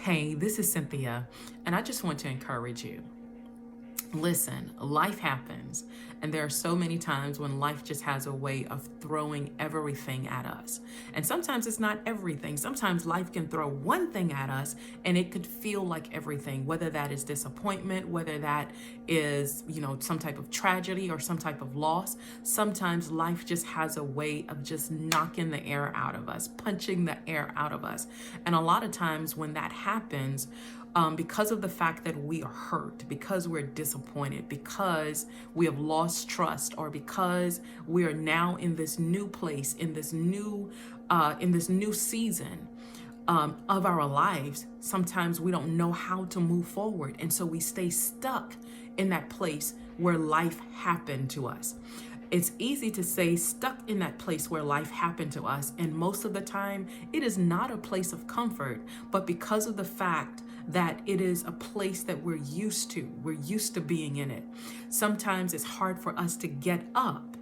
Hey, this is Cynthia, and I just want to encourage you. Listen, life happens, and there are so many times when life just has a way of throwing everything at us. And sometimes it's not everything. Sometimes life can throw one thing at us, and it could feel like everything, whether that is disappointment, whether that is, some type of tragedy or some type of loss. Sometimes life just has a way of just knocking the air out of us, punching the air out of us. And a lot of times when that happens, because of the fact that we are hurt, because we're disappointed, because we have lost trust, or because we are now in this new place, in this new season of our lives, sometimes we don't know how to move forward, and so we stay stuck in that place where life happened to us. It's easy to say stuck in that place where life happened to us, and most of the time it is not a place of comfort, but because of the fact that it is a place that we're used to being in it. Sometimes it's hard for us to get up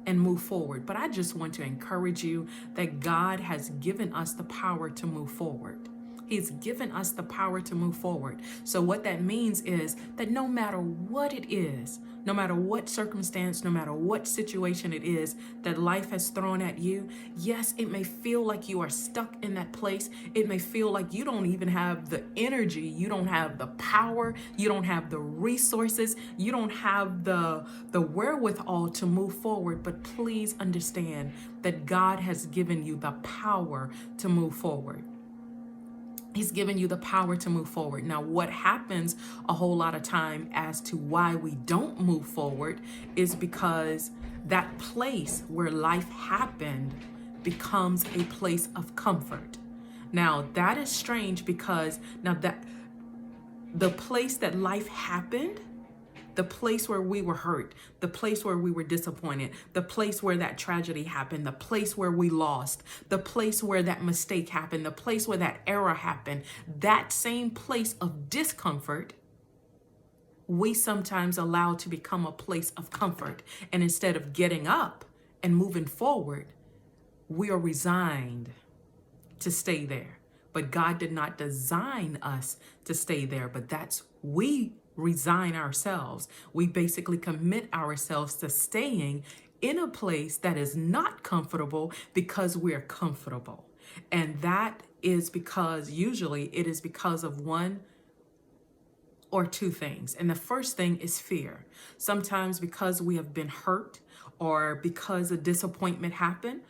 and move forward, but I just want to encourage you that God has given us the power to move forward. He's given us the power to move forward. So what that means is that no matter what it is, no matter what circumstance, no matter what situation it is that life has thrown at you, yes, it may feel like you are stuck in that place. It may feel like you don't even have the energy, you don't have the power, you don't have the resources, you don't have the wherewithal to move forward. But please understand that God has given you the power to move forward. He's given you the power to move forward. Now, what happens a whole lot of time as to why we don't move forward is because that place where life happened becomes a place of comfort. Now, that is strange because now that the place that life happened, the place where we were hurt, the place where we were disappointed, the place where that tragedy happened, the place where we lost, the place where that mistake happened, the place where that error happened, that same place of discomfort, we sometimes allow to become a place of comfort. And instead of getting up and moving forward, we are resigned to stay there. But God did not design us to stay there, but we resign ourselves. We basically commit ourselves to staying in a place that is not comfortable because we're comfortable. And that is because usually it is because of one or two things. And the first thing is fear. Sometimes because we have been hurt or because a disappointment happened,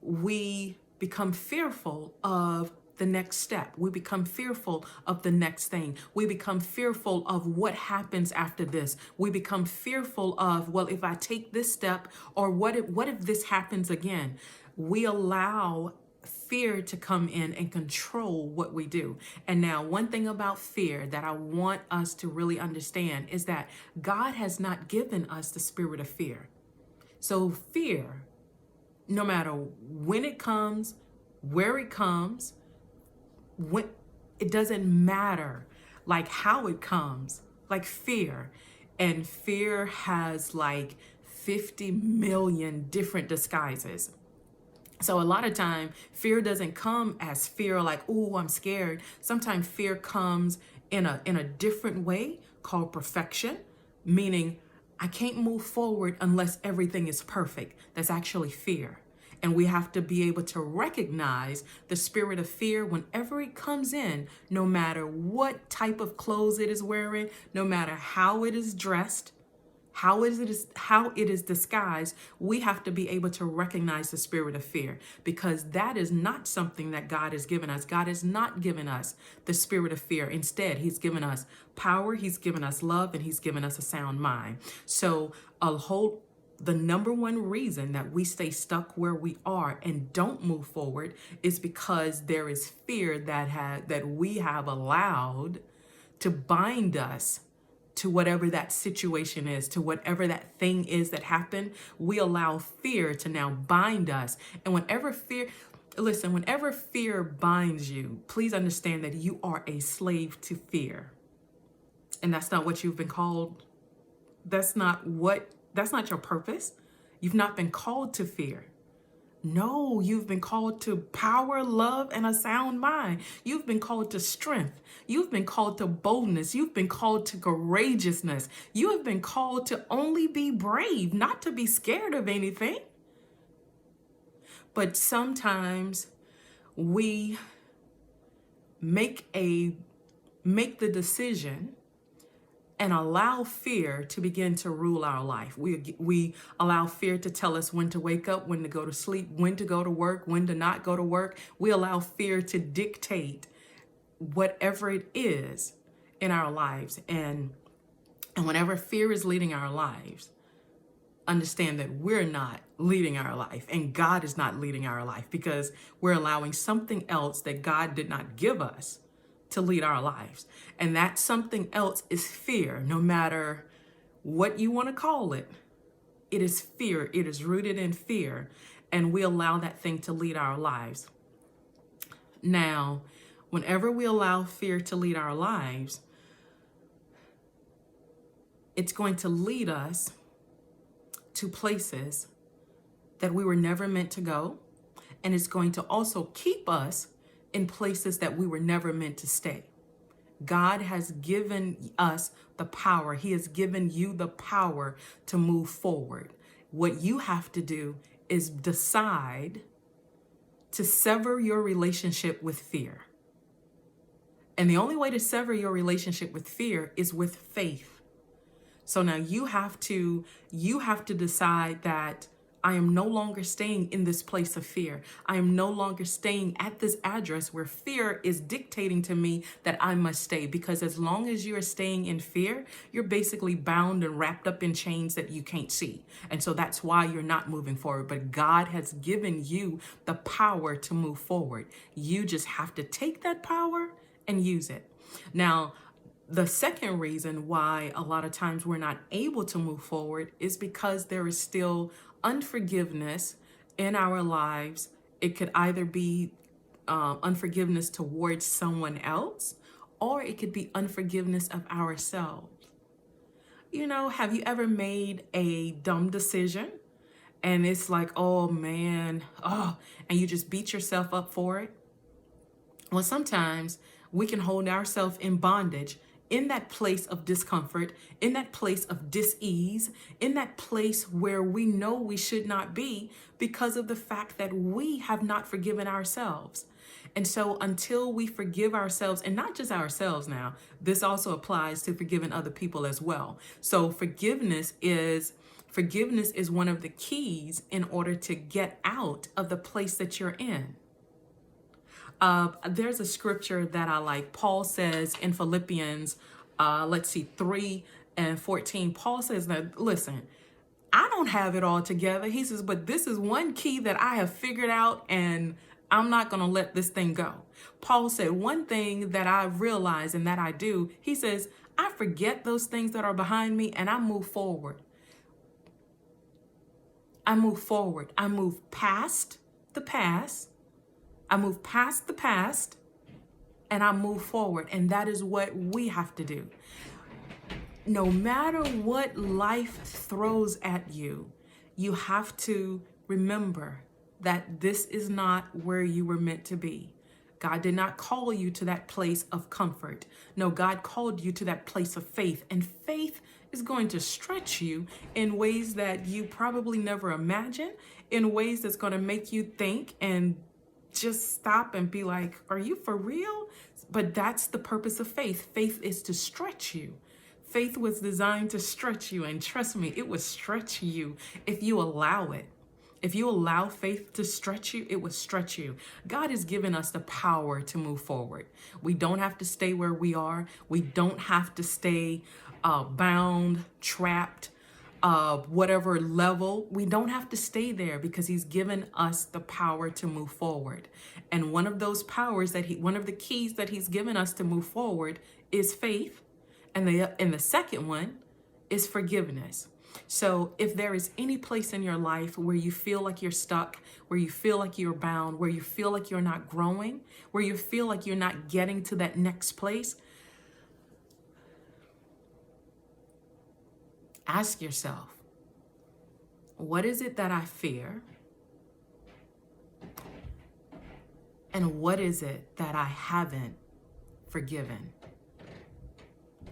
we become fearful of the next step. We become fearful of the next thing. We become fearful of what happens after this. We become fearful of, well, if I take this step, or what if this happens again? We allow fear to come in and control what we do. And now, one thing about fear that I want us to really understand is that God has not given us the spirit of fear. So fear, no matter when it comes, where it comes, it doesn't matter like how it comes, like fear. And fear has like 50 million different disguises. So a lot of time fear doesn't come as fear like, oh, I'm scared. Sometimes fear comes in a different way called perfection, meaning I can't move forward unless everything is perfect. That's actually fear. And we have to be able to recognize the spirit of fear whenever it comes in, no matter what type of clothes it is wearing, no matter how it is dressed, how it is disguised. We have to be able to recognize the spirit of fear, because that is not something that God has given us. God has not given us the spirit of fear. Instead, He's given us power, He's given us love, and He's given us a sound mind. So the number one reason that we stay stuck where we are and don't move forward is because there is fear that we have allowed to bind us to whatever that situation is, to whatever that thing is that happened. We allow fear to now bind us. And whenever fear binds you, please understand that you are a slave to fear. And that's not what you've been called. That's not your purpose. You've not been called to fear. No, you've been called to power, love, and a sound mind. You've been called to strength. You've been called to boldness. You've been called to courageousness. You have been called to only be brave, not to be scared of anything. But sometimes we make the decision and allow fear to begin to rule our life. We allow fear to tell us when to wake up, when to go to sleep, when to go to work, when to not go to work. We allow fear to dictate whatever it is in our lives. And whenever fear is leading our lives, understand that we're not leading our life and God is not leading our life, because we're allowing something else that God did not give us to lead our lives. And that something else is fear. No matter what you want to call it, it is fear. It is rooted in fear. And we allow that thing to lead our lives. Now, whenever we allow fear to lead our lives, it's going to lead us to places that we were never meant to go. And it's going to also keep us in places that we were never meant to stay. God has given us the power. He has given you the power to move forward. What you have to do is decide to sever your relationship with fear. And the only way to sever your relationship with fear is with faith. So now you have to decide that I am no longer staying in this place of fear. I am no longer staying at this address where fear is dictating to me that I must stay. Because as long as you are staying in fear, you're basically bound and wrapped up in chains that you can't see. And so that's why you're not moving forward. But God has given you the power to move forward. You just have to take that power and use it. Now, the second reason why a lot of times we're not able to move forward is because there is still unforgiveness in our lives. It could either be unforgiveness towards someone else, or it could be unforgiveness of ourselves. You know, have you ever made a dumb decision and it's like, oh man, and you just beat yourself up for it? Well, sometimes we can hold ourselves in bondage in that place of discomfort, in that place of dis-ease, in that place where we know we should not be because of the fact that we have not forgiven ourselves. And so until we forgive ourselves, and not just ourselves now, this also applies to forgiving other people as well. So forgiveness is one of the keys in order to get out of the place that you're in. There's a scripture that I like. Paul says in Philippians, 3:14, Paul says that, listen, I don't have it all together. He says, but this is one key that I have figured out, and I'm not going to let this thing go. Paul said, one thing that I realize and that I do, he says, I forget those things that are behind me and I move forward. I move forward. I move past the past. I move past the past and I move forward. And that is what we have to do. No matter what life throws at you, you have to remember that this is not where you were meant to be. God did not call you to that place of comfort. No, God called you to that place of faith. And faith is going to stretch you in ways that you probably never imagined, in ways that's going to make you think and just stop and be like, are you for real? But that's the purpose of faith. Faith is to stretch you. Faith was designed to stretch you. And trust me, it will stretch you if you allow it. If you allow faith to stretch you, it will stretch you. God has given us the power to move forward. We don't have to stay where we are. We don't have to stay bound, trapped, whatever level. We don't have to stay there because he's given us the power to move forward. And one of those powers one of the keys that he's given us to move forward is faith. And the second one is forgiveness. So if there is any place in your life where you feel like you're stuck, where you feel like you're bound, where you feel like you're not growing, where you feel like you're not getting to that next place, ask yourself, what is it that I fear? And what is it that I haven't forgiven?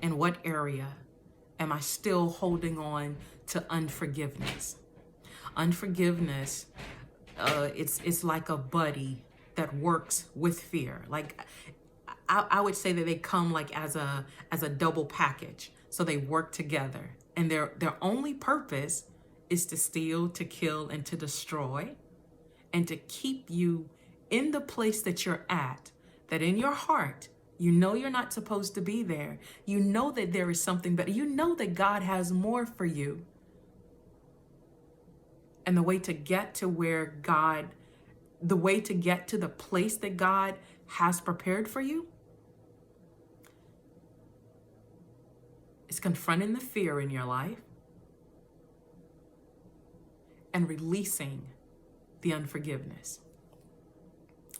In what area am I still holding on to unforgiveness? Unforgiveness, it's like a buddy that works with fear. Like I would say that they come like as a double package. So they work together, and their only purpose is to steal, to kill, and to destroy, and to keep you in the place that you're at, that in your heart, you know you're not supposed to be there. You know that there is something better. You know that God has more for you. And the way to get to the way to get to the place that God has prepared for you is confronting the fear in your life and releasing the unforgiveness.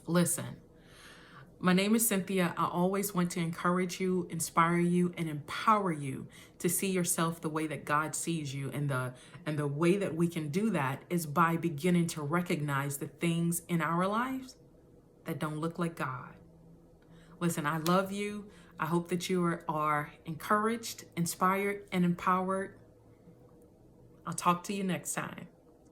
Listen, my name is Cynthia. I always want to encourage you, inspire you, and empower you to see yourself the way that God sees you. And the way that we can do that is by beginning to recognize the things in our lives that don't look like God. Listen, I love you. I hope that you are encouraged, inspired, and empowered. I'll talk to you next time.